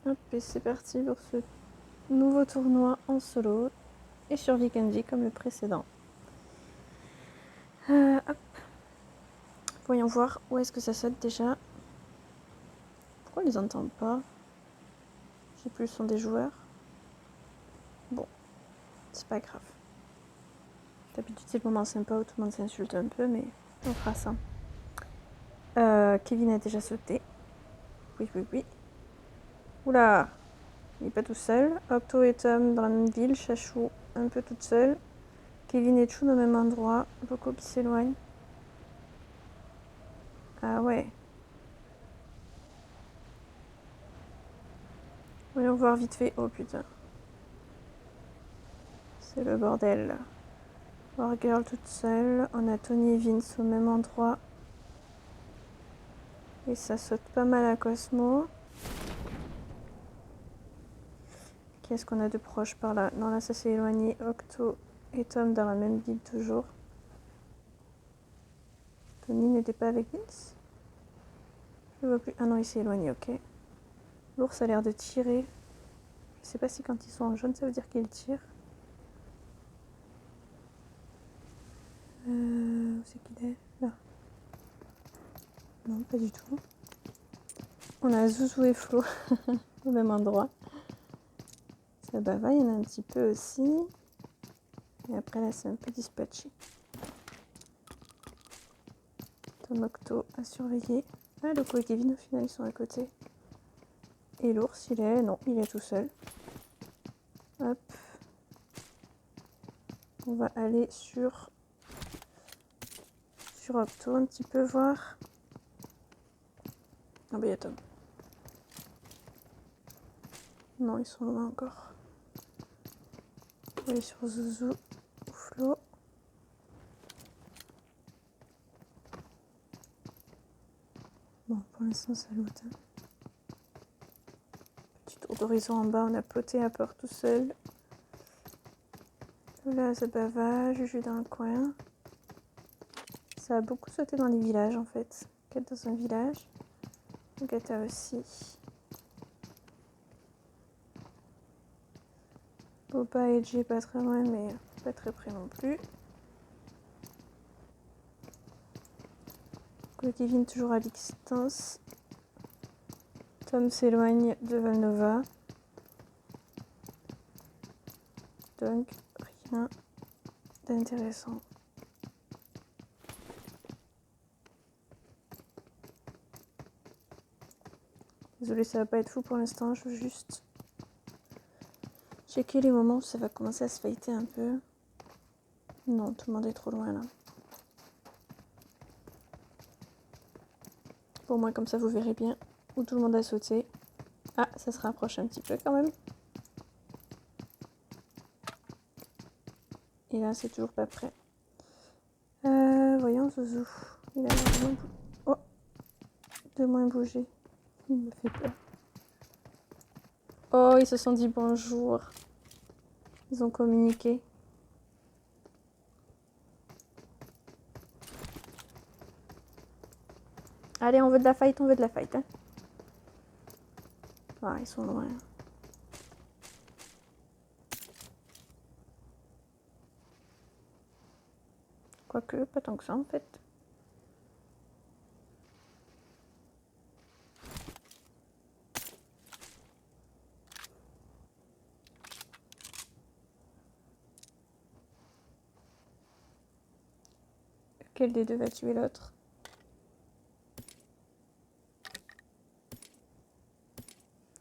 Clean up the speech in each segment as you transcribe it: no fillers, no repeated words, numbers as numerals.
Hop, et c'est parti pour ce nouveau tournoi en solo et sur Vikendi comme le précédent. Hop. Voyons voir où est-ce que ça saute déjà. Pourquoi on les entend pas? J'ai plus le son des joueurs. Bon, c'est pas grave. D'habitude c'est le moment sympa où tout le monde s'insulte un peu, mais on fera ça. Kevin a déjà sauté. Oui. Oula, il n'est pas tout seul. Octo et Tom dans la même ville. Chachou un peu toute seule. Kevin et Chun au même endroit. Loco qui s'éloigne. Ah ouais. Voyons voir vite fait. Oh putain. C'est le bordel. Wargirl toute seule. On a Tony et Vince au même endroit. Et ça saute pas mal à Cosmo. Qu'est-ce qu'on a de proche par là? Non, là ça s'est éloigné. Octo et Tom dans la même ville toujours. Tony n'était pas avec Vince? Je vois plus. Ah non, il s'est éloigné, ok. L'ours a l'air de tirer. Je sais pas si quand ils sont en jaune ça veut dire qu'ils tirent. Où c'est qu'il est? Là. Non, pas du tout. On a Zouzou et Flo au même endroit. Ça va, il y en a un petit peu aussi. Et après là c'est un peu dispatché. Tom Octo à surveiller. Ah, Loco et Kevin au final ils sont à côté. Et l'ours il est... Non, il est tout seul. Hop. On va aller sur Octo un petit peu voir. Ah bah il y a Tom. Non, ils sont loin encore. On va aller sur Zouzou ou Flo. Bon, pour l'instant ça loot. Petit tour d'horizon en bas, on a ploté à peur tout seul. Là, ça bava, Juju dans le coin. Ça a beaucoup sauté dans les villages en fait. Quête dans un village. Gata aussi. Boba et Jay pas très loin, mais pas très près non plus. Kevin toujours à distance. Tom s'éloigne de Valnova. Donc, rien d'intéressant. Désolée, ça va pas être fou pour l'instant. Je veux juste checker les moments où ça va commencer à se fighter un peu. Non, tout le monde est trop loin là. Pour moi, comme ça, vous verrez bien où tout le monde a sauté. Ah, ça se rapproche un petit peu quand même. Et là, c'est toujours pas prêt. Voyons, Zouzou. Il a de moins bouger. Il me fait peur. Oh, ils se sont dit bonjour. Ils ont communiqué. Allez, on veut de la fight, hein. Ah, ils sont loin. Quoique, pas tant que ça en fait. Lequel des deux va tuer l'autre?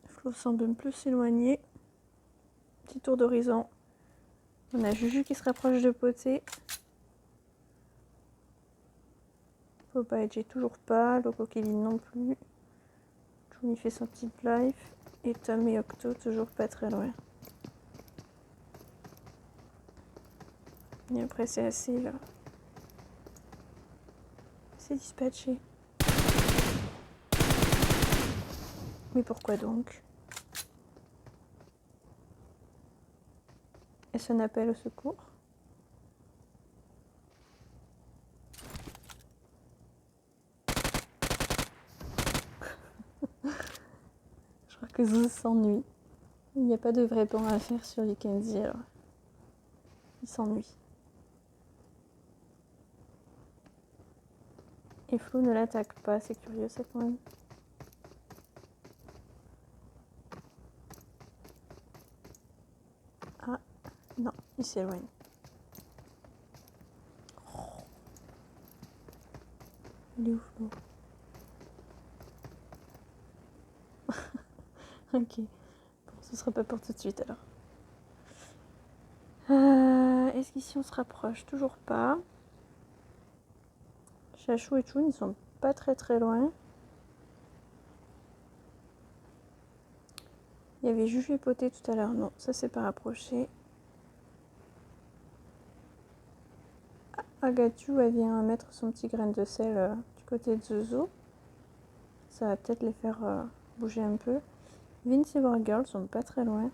Flo semble un peu s'éloigner. Petit tour d'horizon. On a Juju qui se rapproche de Poté. Boba et Jay toujours pas. Loco Kevin non plus. Juni fait son petit life. Et Tom et Octo toujours pas très loin. Et après c'est assez là. C'est dispatché. Mais pourquoi donc? Est-ce un appel au secours? Je crois que Zouz s'ennuie. Il n'y a pas de vrai plan à faire sur Weekendy, alors il s'ennuie. Et Flo ne l'attaque pas, c'est curieux ça quand même. Ah, non, il s'éloigne. Oh. Il est où Flo? Ok, bon, ce sera pas pour tout de suite alors. Est-ce qu'ici on se rapproche? Toujours pas. Chachou et Choun, ils sont pas très loin. Il y avait Juju et Poté tout à l'heure. Non, ça s'est pas rapproché. Agathu, elle vient mettre son petit grain de sel du côté de Zouzou. Ça va peut-être les faire bouger un peu. Vince et Wargirl sont pas très loin.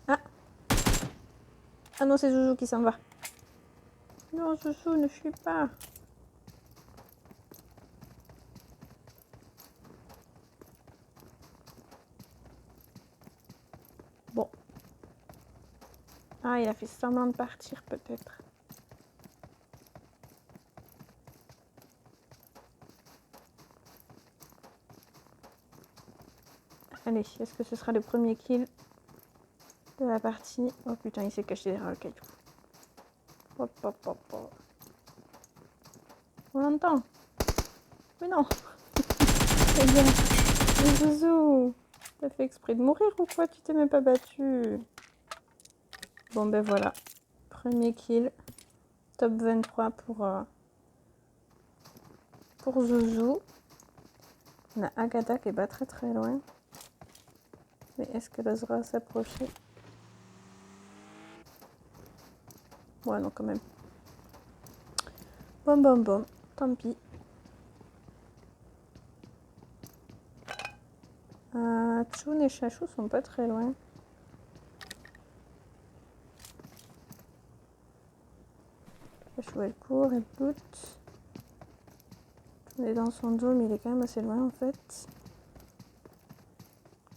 Ah! Ah non, c'est Zouzou qui s'en va. Non, Zouzou, ne fuis pas. Bon. Ah, il a fait semblant de partir peut-être. Allez, est-ce que ce sera le premier kill de la partie? Oh putain, il s'est caché derrière le caillou. Hop, hop, hop, hop. On l'entend. Mais non. Eh bien, mais Zouzou, t'as fait exprès de mourir ou quoi? Tu t'es même pas battu. Bon ben voilà. Premier kill. Top 23 pour Zouzou. On a Agatha qui est pas très loin. Mais est-ce qu'elle osera s'approcher? Ouais, non, quand même. Bon. Tant pis. Choun et Chachou sont pas très loin. Chachou, elle court, elle boot. Choun est dans son dos, mais il est quand même assez loin en fait.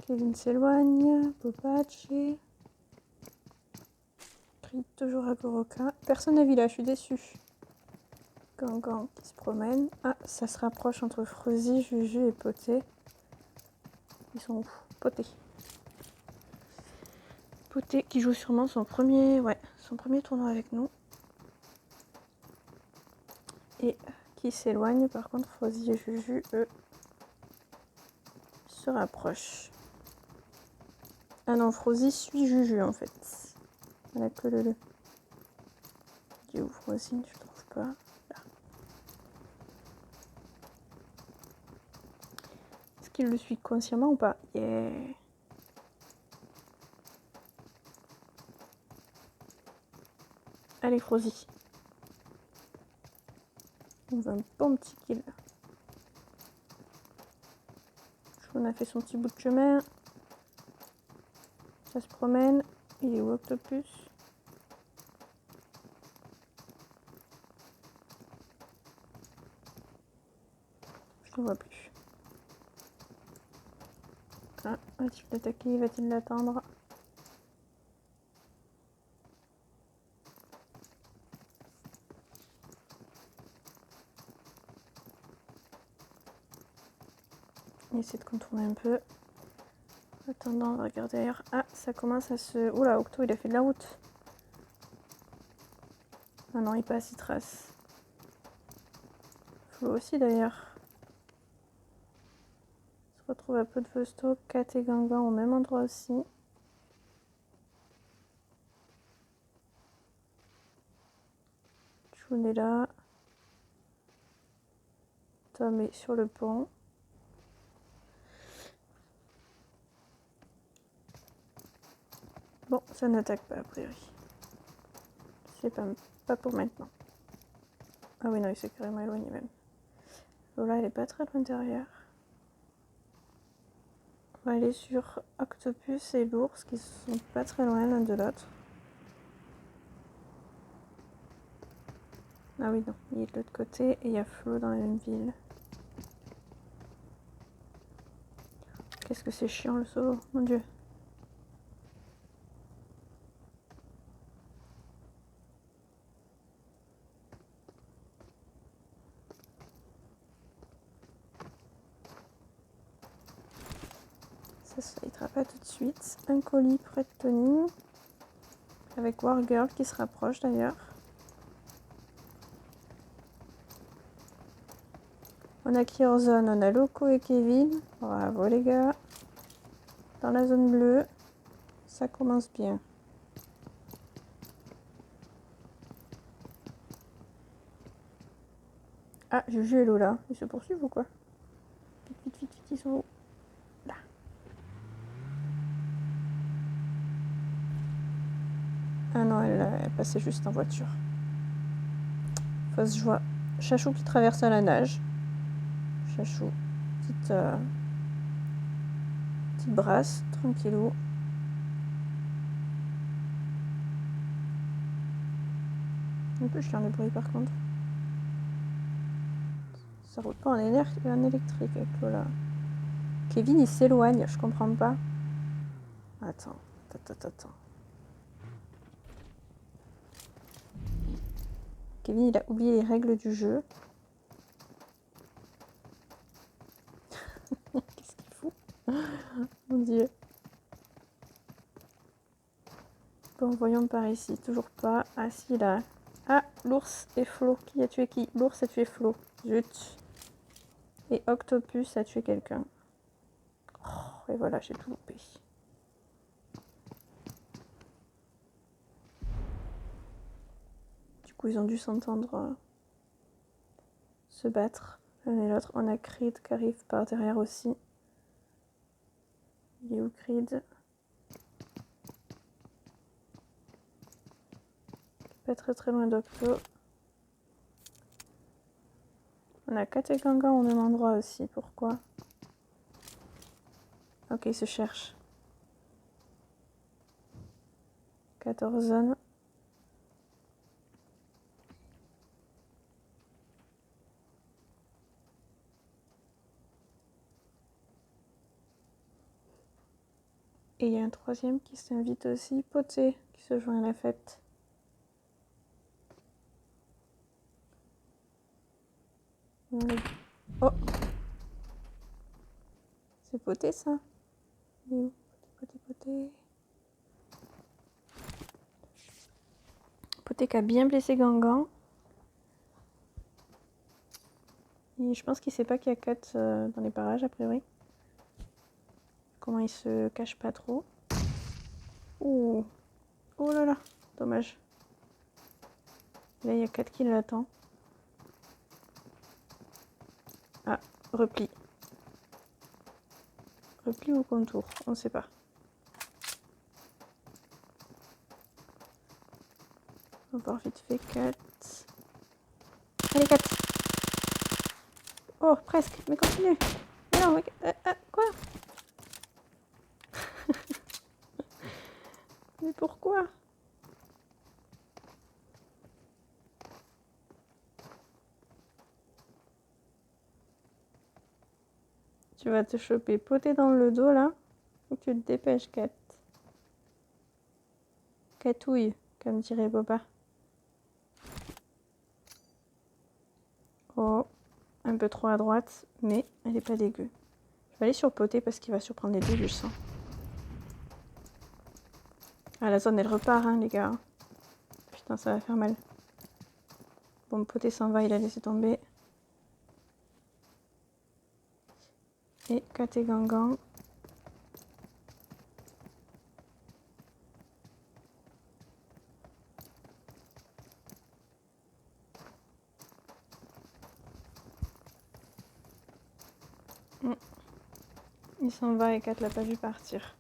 Kevin s'éloigne. Popachi. Crie toujours à Goroka. Personne n'a vu là, je suis déçue. Gangan qui se promène. Ah, ça se rapproche entre Freuzy, Juju et Poté. Ils sont où? Poté. Poté qui joue sûrement son premier tournoi avec nous. Et qui s'éloigne. Par contre, Freuzy et Juju, eux, se rapprochent. Ah non, Freuzy suit Juju en fait. Elle a que le. Il est où Freuzy? Je le trouve pas. Là. Est-ce qu'il le suit consciemment ou pas? Yeah. Allez, Freuzy. On a un bon petit kill. On a fait son petit bout de chemin. Ça se promène. Il est où Octopus? Je ne vois plus. Ah, va-t-il l'attaquer? Va-t-il l'attendre? Il essaie de contourner un peu. Attendant, on va regarder ailleurs. Ah, ça commence à se... Oula, Octo, il a fait de la route. Ah non, il passe, il trace. Flo aussi d'ailleurs. On se retrouve à peu de Vosto, Kat et Gangan au même endroit aussi. Choun est là. Tom est sur le pont. Bon, ça n'attaque pas a priori. C'est pas pour maintenant. Ah oui, non, il s'est carrément éloigné même. Lola, elle est pas très loin derrière. On va aller sur Octopus et l'ours qui sont pas très loin l'un de l'autre. Ah oui, non, il est de l'autre côté et il y a Flo dans la même ville. Ok, qu'est-ce que c'est chiant le solo, mon dieu. Ça se fightera pas tout de suite. Un colis près de Tony. Avec Wargirl qui se rapproche d'ailleurs. On a qui hors zone? On a Loco et Kevin. Bravo les gars. Dans la zone bleue. Ça commence bien. Ah, Juju et Lola. Ils se poursuivent ou quoi? Vite, vite, vite, vite, ils sont où? Là. Ah non, elle passait juste en voiture. Fausse joie. Chachou qui traverse à la nage. Chachou. Petite brasse, tranquillou. Un peu chiant le bruit par contre. Ça roule pas en électrique avec Lola. Kevin il s'éloigne, je comprends pas. Attends. Kevin il a oublié les règles du jeu. Qu'est-ce qu'il fout? Mon dieu. Bon, voyons par ici. Toujours pas. Ah si, là. Ah, l'ours et Flo. Qui a tué qui? L'ours a tué Flo. Zut. Et Octopus a tué quelqu'un. Oh, et voilà, j'ai tout loupé. Du coup, ils ont dû s'entendre se battre l'un et l'autre. On a Creed qui arrive par derrière aussi. Il est où Creed? Pas très loin d'Octo. On a Kat et Gangan au même endroit aussi. Pourquoi? Ok, ils se cherchent. 14 zones. Et il y a un troisième qui s'invite aussi, Poté, qui se joint à la fête. Oh! C'est Poté ça? Il est où? Poté. Poté qui a bien blessé Gangan. Et je pense qu'il sait pas qu'il y a 4 dans les parages a priori. Comment il se cache pas trop. Ouh! Oh là là! Dommage. Là il y a 4 qui l'attendent. Ah, repli. Repli ou contour? On sait pas. On va voir vite fait 4. Allez 4! Oh, presque, mais continue! Mais non, mais... quoi? Mais pourquoi? Tu vas te choper Poté dans le dos là. Faut que tu te dépêches, Kat. Catouille, comme dirait Boba. Oh, un peu trop à droite, mais elle est pas dégueu. Je vais aller sur Poté parce qu'il va surprendre les deux, je sens. Ah, la zone elle repart, hein, les gars. Putain, ça va faire mal. Bon, Poté s'en va, il a laissé tomber. Et Kat et Gangan. Il s'en va et Kat l'a pas vu partir.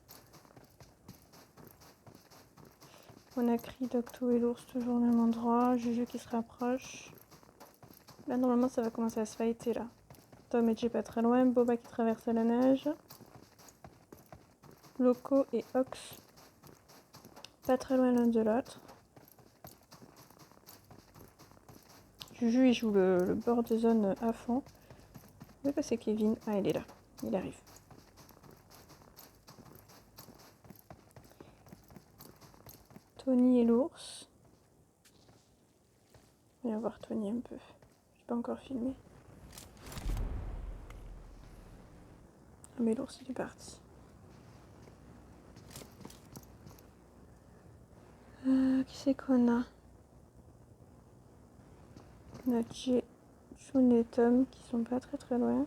On a Creed, Docto et l'ours toujours au même endroit. Juju qui se rapproche. Là, normalement, ça va commencer à se fighter là. Tom et Jay pas très loin. Boba qui traverse la neige. Loco et Ox pas très loin l'un de l'autre. Juju il joue le bord de zone à fond. Où est passé Kevin? Ah, il est là. Il arrive. Tony et l'ours. On va voir Tony un peu. J'ai pas encore filmé. Ah mais l'ours il est parti. Qui c'est qu'on a? On a Jay, June et Tom qui sont pas très loin.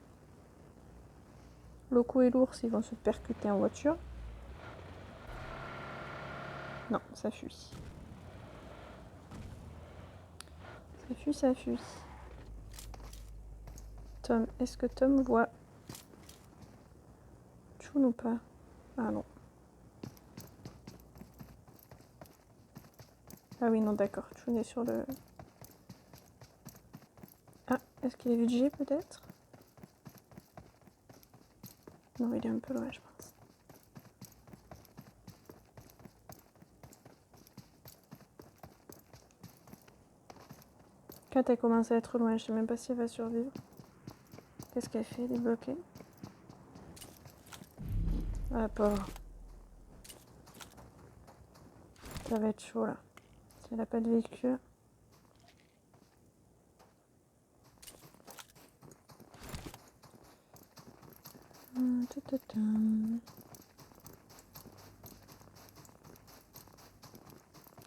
Loco et l'ours ils vont se percuter en voiture. Non, ça fuit. Ça fuit. Tom, est-ce que Tom voit June ou pas? Ah non. Ah oui, non, d'accord. June est sur le... Ah, est-ce qu'il a vu Jay peut-être? Non, il est un peu loin, je pense. Kat a commencé à être loin, je sais même pas si elle va survivre. Qu'est-ce qu'elle fait? Elle est bloquée. Ah, pauvre. Ça va être chaud là. Si elle a pas de véhicule.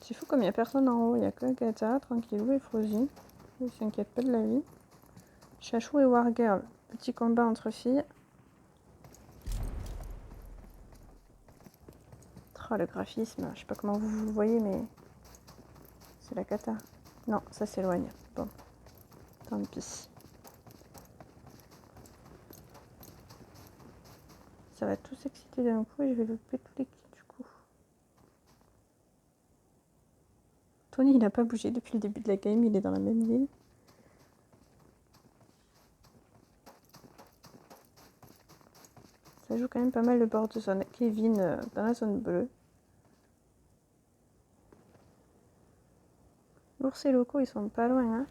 C'est fou comme il n'y a personne en haut. Il n'y a que Agatha, tranquillou et Frozy. Ils s'inquiètent pas de la vie. Chachou et Wargirl. Petit combat entre filles. Oh, le graphisme, je sais pas comment vous le voyez, mais c'est la cata. Non, ça s'éloigne. Bon, tant pis. Ça va tous s'exciter d'un coup et je vais louper tous les kills du coup. Tony, il n'a pas bougé depuis le début de la game, il est dans la même ville. Ça joue quand même pas mal le bord de zone. Kevin dans la zone bleue. L'ours et Loco, ils sont pas loin, hein.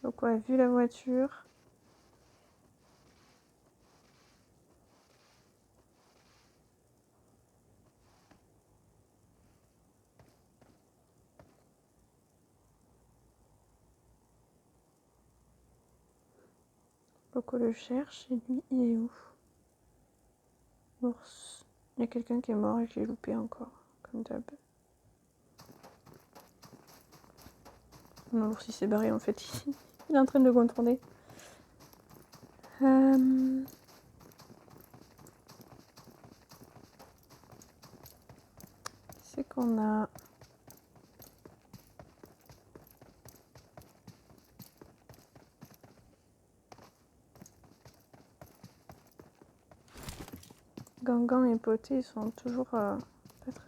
Loco a vu la voiture. Loco le cherche et lui, il est où? L'ours. Il y a quelqu'un qui est mort et que j'ai loupé encore, comme d'hab. Non, l'ours il s'est barré en fait ici. Il est en train de contourner. C'est qu'on a... Gangan et Poté, ils sont toujours pas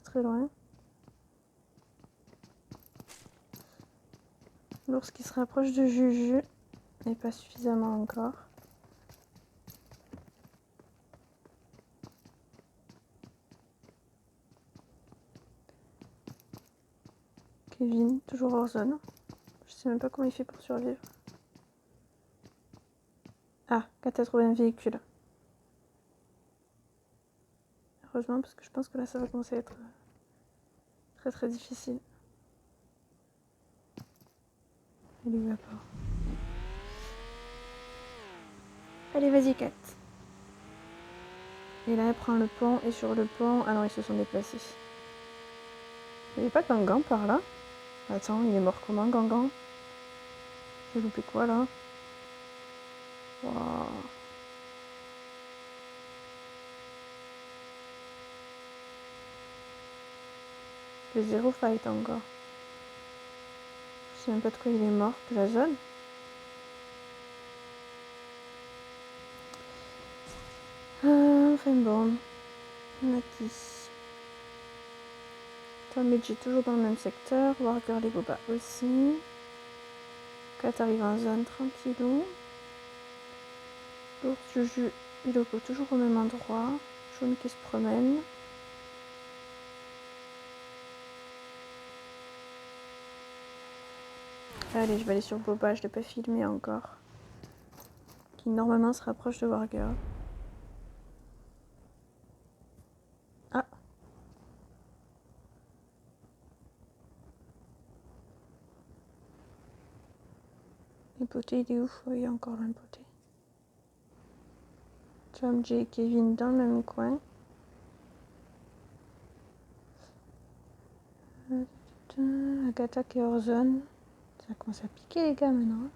très loin. L'ours qui se rapproche de Juju, mais pas suffisamment encore. Kevin, toujours hors zone. Je sais même pas comment il fait pour survivre. Ah, Kat a trouvé un véhicule. Heureusement, parce que je pense que là, ça va commencer à être très difficile. Elle est où la part? Allez, vas-y, Kat. Et là, elle prend le pont, et sur le pont... Ah non, ils se sont déplacés. Il n'y avait pas Gangan par là? Attends, il est mort comment, Gangan? J'ai loupé quoi, là? Waouh. Le zéro fight encore. Je sais même pas de quoi il est mort, de la zone. Enfin bon, on a qui? Tom et Jay toujours dans le même secteur. Wargirl et Boba aussi. Kat arrive en zone tranquillou. L'ours, Juju et Loco toujours au même endroit. Jaune qui se promène. Allez, je vais aller sur Boba, je l'ai pas filmé encore. Qui normalement se rapproche de Wargirl. Poté, il est où? Il est encore loin, le Poté. Tom, Jay et Kevin dans le même coin. Agatha qui est hors zone. Ça commence à piquer les gars maintenant.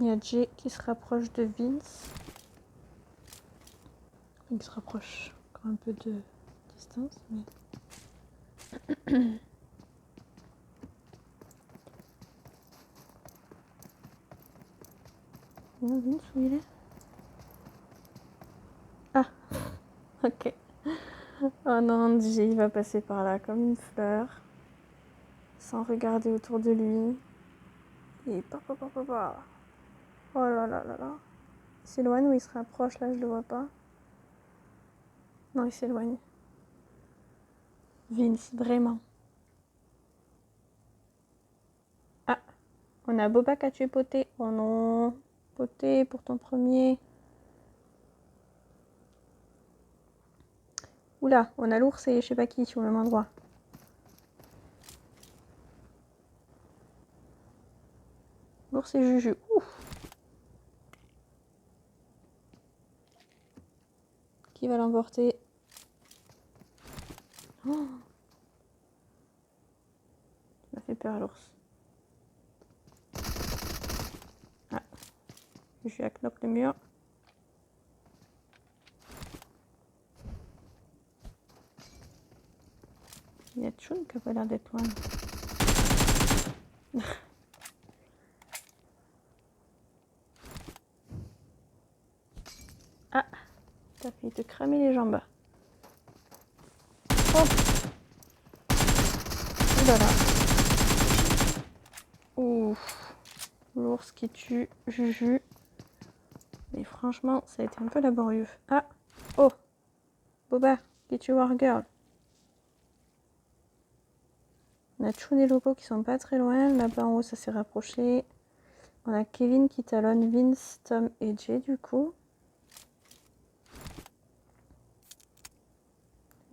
Il y a Jay qui se rapproche de Vince. Il se rapproche encore un peu de distance, mais... Non, Vince, où il est? Ah, ok. Oh non, Jay, il va passer par là comme une fleur, sans regarder autour de lui. Et papa. Oh là là là là. Il s'éloigne ou il se rapproche, là, je le vois pas. Non, il s'éloigne. Vince, vraiment. Ah, on a Boba qui a tué Poté. Oh non. Poté pour ton premier. Oula, on a l'ours et je sais pas qui au même endroit. L'ours et Juju. Ouf. Qui va l'emporter? Oh. Ça m'a fait peur l'ours. Ah. Juju a knock le mur. Il y a Chun qui a pas l'air d'être loin. Ah, t'as failli te cramer les jambes. Oh. Voilà. Ouf. L'ours qui tue Juju. Mais franchement, ça a été un peu laborieux. Ah. Oh. Boba qui tue Wargirl. On a Chun et Loco qui sont pas très loin. Là-bas en haut, ça s'est rapproché. On a Kevin qui talonne Vince, Tom et Jay du coup.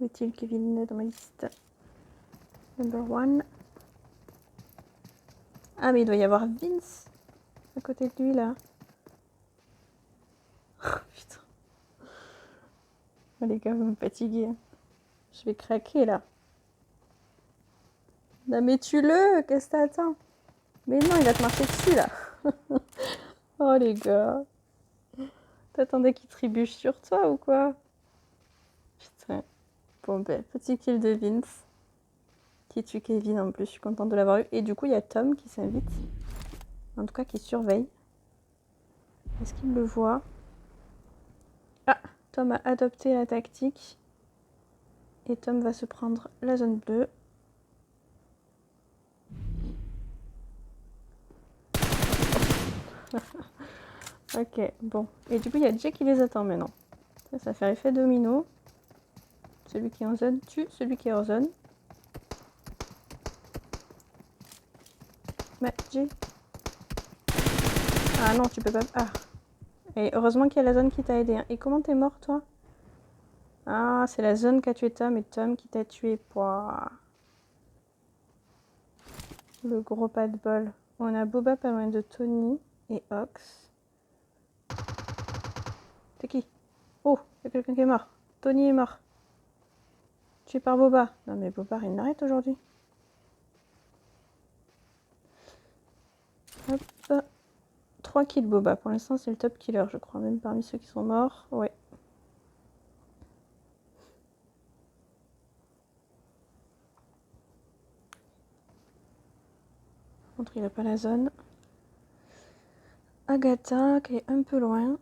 Où est-il Kevin dans ma liste? Number 1. Ah mais il doit y avoir Vince à côté de lui là. Oh, putain. Oh, les gars, vous me fatiguez. Je vais craquer là. Non mais tue-le, qu'est-ce que t'attends? Mais non, il va te marcher dessus là. Oh les gars. T'attendais qu'il trébuche sur toi ou quoi? Putain. Bon ben, petit kill de Vince. Qui tue Kevin en plus, je suis contente de l'avoir eu. Et du coup, il y a Tom qui s'invite. En tout cas, qui surveille. Est-ce qu'il le voit? Ah, Tom a adopté la tactique. Et Tom va se prendre la zone bleue. Ok, bon. Et du coup, il y a Jay qui les attend maintenant. Ça fait effet domino. Celui qui est en zone tue celui qui est hors zone. Mais Jay. Ah non, tu peux pas... Ah. Et heureusement qu'il y a la zone qui t'a aidé. Hein. Et comment t'es mort, toi? Ah, c'est la zone qui a tué Tom et Tom qui t'a tué. Pouah. Le gros pas de bol. On a Boba pas loin de Tony et Ox. C'est qui? Oh, il y a quelqu'un qui est mort. Tony est mort. Tué par Boba. Non mais Boba, il n'arrête aujourd'hui. Hop. 3 kills Boba. Pour l'instant, c'est le top killer, je crois. Même parmi ceux qui sont morts. Ouais. Par contre, il n'a pas la zone. Agatha, qui est un peu loin.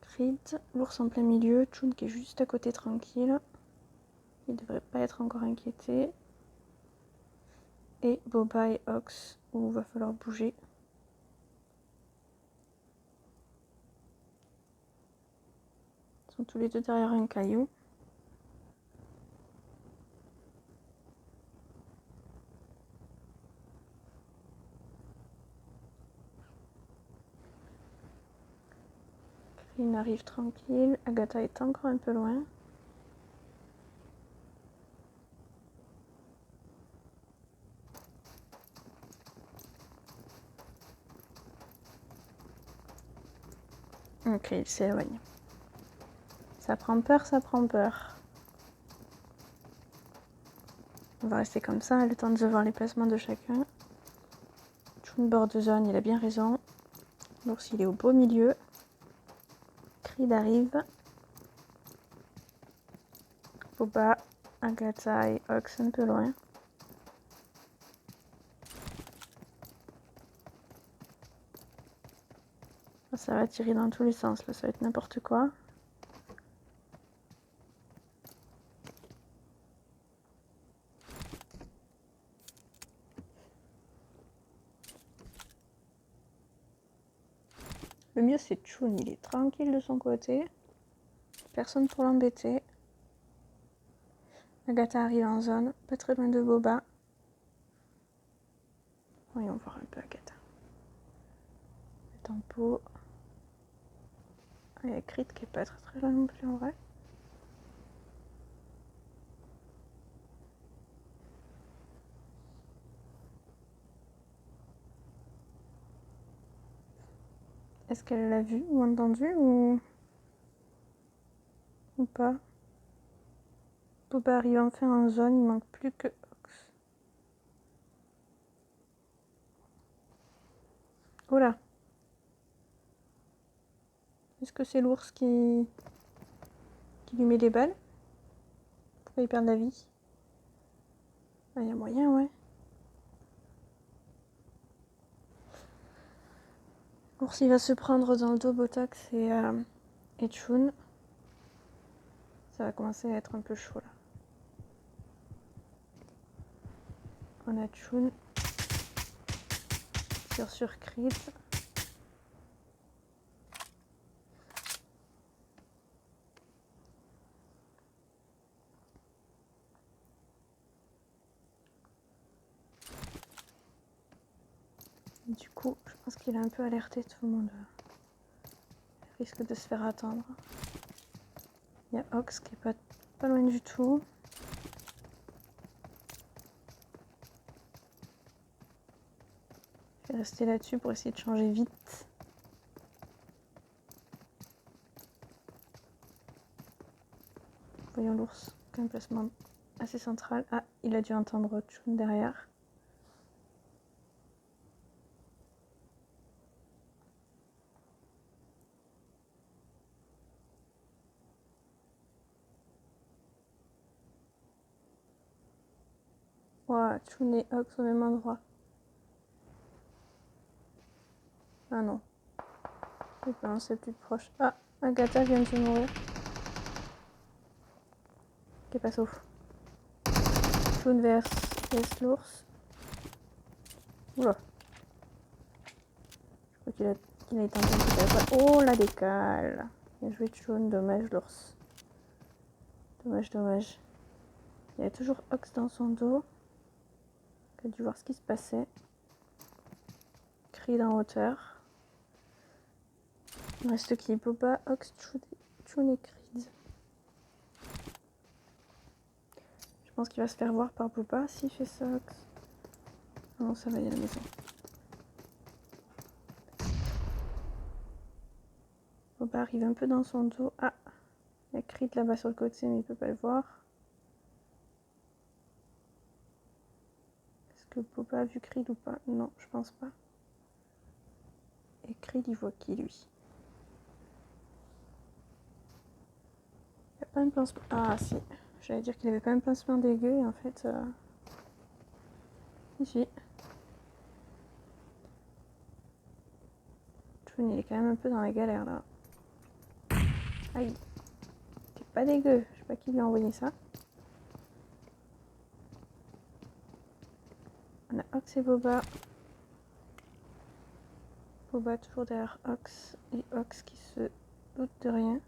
Creed, l'ours en plein milieu. Chun qui est juste à côté, tranquille. Il devrait pas être encore inquiété. Et Boba et Ox, où il va falloir bouger. Ils sont tous les deux derrière un caillou. Rin arrive tranquille. Agatha est encore un peu loin. Ok, il s'éloigne. Ça prend peur, ça prend peur. On va rester comme ça, le temps de voir les placements de chacun. Chun bord de zone, il a bien raison. L'ours, il est au beau milieu. Creed arrive. Boba, Agatha et Ox un peu loin. Ça va tirer dans tous les sens, là, ça va être n'importe quoi. Le mieux c'est Chun, il est tranquille de son côté. Personne pour l'embêter. Agatha arrive en zone, pas très loin de Boba. Voyons voir un peu Agatha. Le tempo. Il y a Crit qui est pas très loin non plus en vrai. Est-ce qu'elle l'a vu ou entendu ou pas? Boba arrive enfin en zone, il manque plus que Ox. Oh là! Est-ce que c'est l'ours qui lui met des balles? Pourquoi il perd la vie? Ah, il y a moyen, ouais. L'ours il va se prendre dans le dos Botox et Chun. Ça va commencer à être un peu chaud là. On a Chun sur Creed. Du coup, je pense qu'il a un peu alerté tout le monde. Il risque de se faire attendre. Il y a Ox qui est pas loin du tout. Je vais rester là-dessus pour essayer de changer vite. Voyons l'ours, un placement assez central. Ah, il a dû entendre Chun derrière. Ouah, Chun et Ox au même endroit. Ah non. Je pense c'est plus proche. Ah, Agatha vient de se mourir. Qu'est pas sauf. Chun vers l'ours. Oula. Je crois qu'il a été en train de faire. Oh, la décale. Bien joué Chun, dommage l'ours. Dommage. Il y a toujours Ox dans son dos. Il a dû voir ce qui se passait. Creed en hauteur. Il reste qui? Boba, Ox, Chun et Creed. Je pense qu'il va se faire voir par Boba s'il fait ça, Ox. Non, ça va, il y a la maison. Boba arrive un peu dans son dos. Ah, il y a Creed là-bas sur le côté, mais il peut pas le voir. Est-ce que Boba a vu Creed ou pas? Non, je pense pas. Et Creed, il voit qui, lui? Il n'y a pas un pincement. Ah, si. J'allais dire qu'il avait pas un pincement dégueu, et en fait... Si. Chun, il est quand même un peu dans la galère, là. Aïe. C'est pas dégueu. Je sais pas qui lui a envoyé ça. On a Ox et Boba. Boba toujours derrière Ox. Et Ox qui se doute de rien.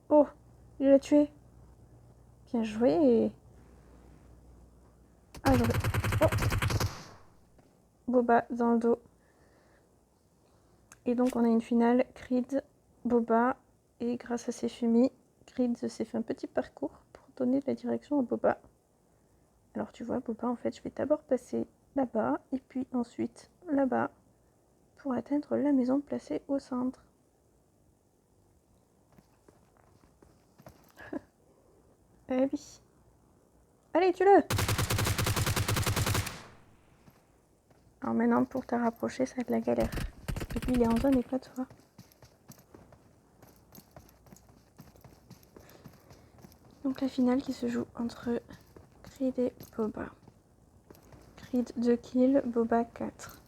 Oh, il l'a tué. Bien joué. Ah, j'aurais... Oh. Boba dans le dos. Et donc on a une finale Creed, Boba, et grâce à ces fumis, Creed s'est fait un petit parcours pour donner de la direction à Boba. Alors tu vois, Boba, en fait, je vais d'abord passer là-bas, et puis ensuite là-bas, pour atteindre la maison placée au centre. Eh oui. Allez, tue-le! Alors maintenant, pour te rapprocher, ça va être la galère. Et puis il est en zone et pas toi. Donc la finale qui se joue entre Creed et Boba. Creed 2 kills, Boba 4.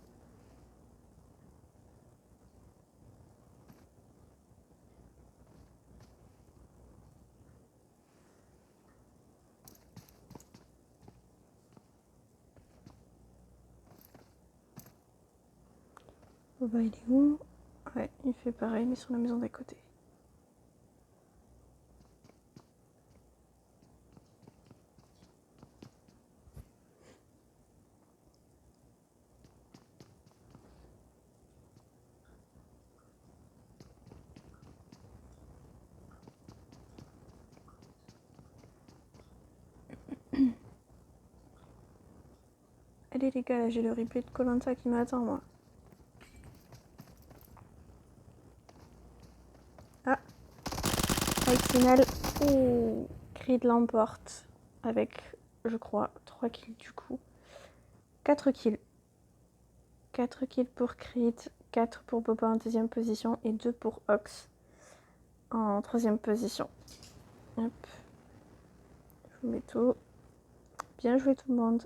Boba il est où? Ouais, il fait pareil mais sur la maison d'à côté. Allez les gars, là j'ai le replay de Koh-Lanta qui m'attend moi. Ah, fight finale. Oh, Creed l'emporte avec, je crois, 3 kills du coup. 4 kills. 4 kills pour Creed, 4 pour Boba en deuxième position et 2 pour Ox en troisième position. Hop. Je vous mets tout. Bien joué tout le monde.